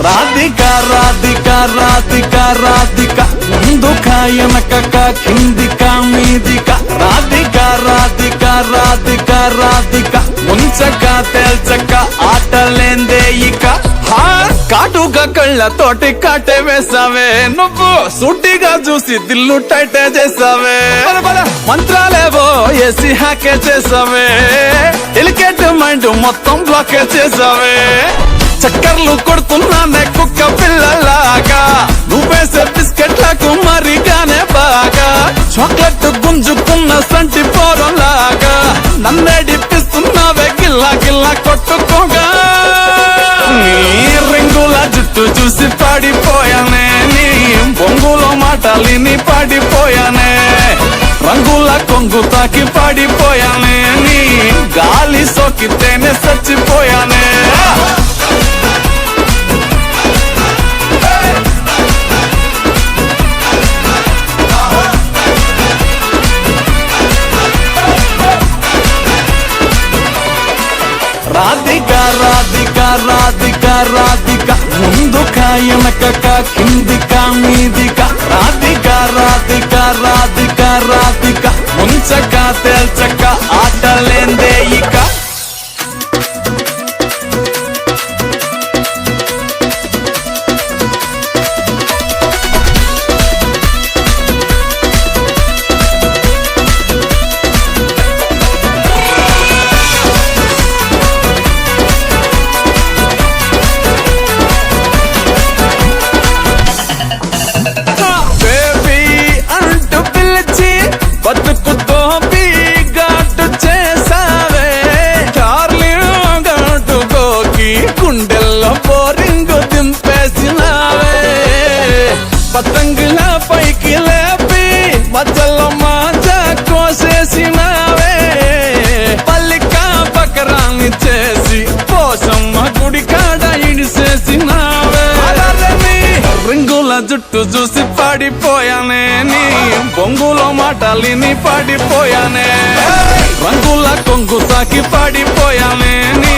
రాధిక రాధిక రాధిక రాధిక ముందుక వెనకక కిందిక మీదిక రాధిక రాధిక రాధిక రాధిక ముంచక తేల్చక ఆటలేందే ఇక కాటుగా కళ్ళతోటి కాటే వేసావే నువ్వు సూటిగా చూసి దిల్లు టైటే చేసావే మంత్రాలేవో ఏసి హ్యాకే చేసావే డెలికేట్ మైండ్ మొత్తం బ్లాకే చేసావే చక్కర్లు కొడుతున్నానే కుక్క పిల్లలాగా నువ్వేసే బిస్కెట్లకు మరిగానే బాగా చాక్లెట్ గుంజుకున్న సంటి పోరలాగా నన్నే డిప్పిస్తున్నావే గిల్లా గిల్లా కొట్టుకోగా రింగుల జుట్టు చూసి పాడిపోయానే నీ బొంగులో మాటలిని పాడిపోయానే రంగుల కొంగు తాకి పాడిపోయానే నీ గాలి సోకితేనే చచ్చిపోయానే రాధిక రాధిక రాధిక రాధిక ముందుక వెనకక కిందిక మీదిక రాధిక రాధిక రాధిక రాధిక ముంచక తేల్చక ఆటలేందే ఇక బతుకుతో ఘాటు చేసావే చార్లింగ్ గోకి గుండెల్లో బోరింగు దింపేసినావే పతంగుల పైకి లేపి మధ్యలో మాజా కోసేసినావే పల్లిక బకరాన్ని చేసి పోసమ్మ గుడి కాడ ఇడిసేసినావే రింగుల జుట్టు చూసి పాడిపోయానే నీ బొంగులో మాటలిని పాడిపోయానే రంగుల కొంగు సాకి పాడిపోయానే నీ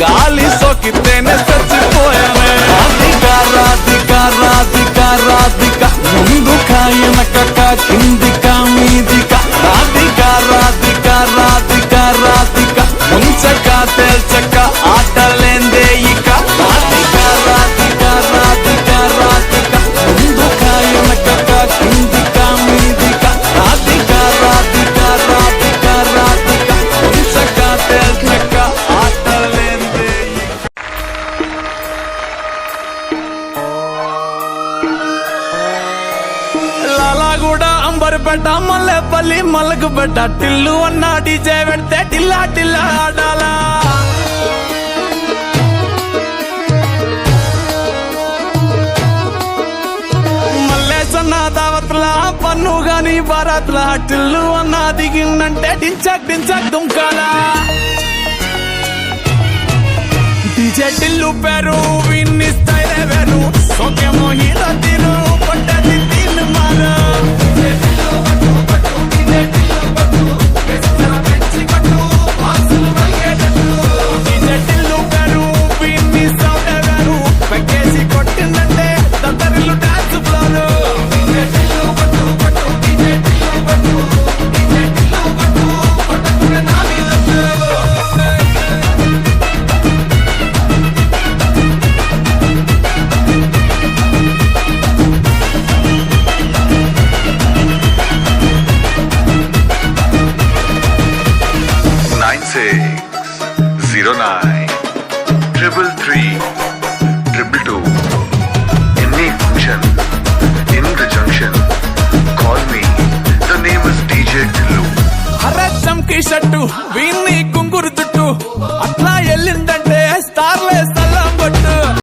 గాలి సోకితేనే చచ్చిపోయానే రాధిక రాధిక రాధిక రాధిక ముందుక వెనకక కిందిక మీదిక రాధిక రాధిక రాధిక రాధిక ముంచక తేల్చక ఆటలేందే ఇక రాధిక రాధిక రాధిక రాధిక ముందుక వెనకక కిందిక మీదిక రాధిక రాధిక రాధిక రాధిక ముంచక తేల్చక ఆటలేందే లాలాగూడ అంబర్పేట మల్లెపల్లి మల్లకుపేట టిల్లు అన్న డీజే పెడితే టిల్లా టిల్లా ఆడాలా మల్లేసన్న దావత్ల పన్ను గాని భారత్ల టిల్లు అన్న దిగిందంటే డించక్ డించక్ దుంకాలా డీజే టిల్లు పేరు విన్ని స్టైలే వేరు సోకేమో హీరో తీరు పడ్డది తీన్ మారు డీజే టిల్లు పేరు విన్ని సౌండ్ వేరు పెక్కేసి కొట్టిందంటే దద్దరిల్లు డాన్స్ ఫ్లోరు షట్టు వీన్ని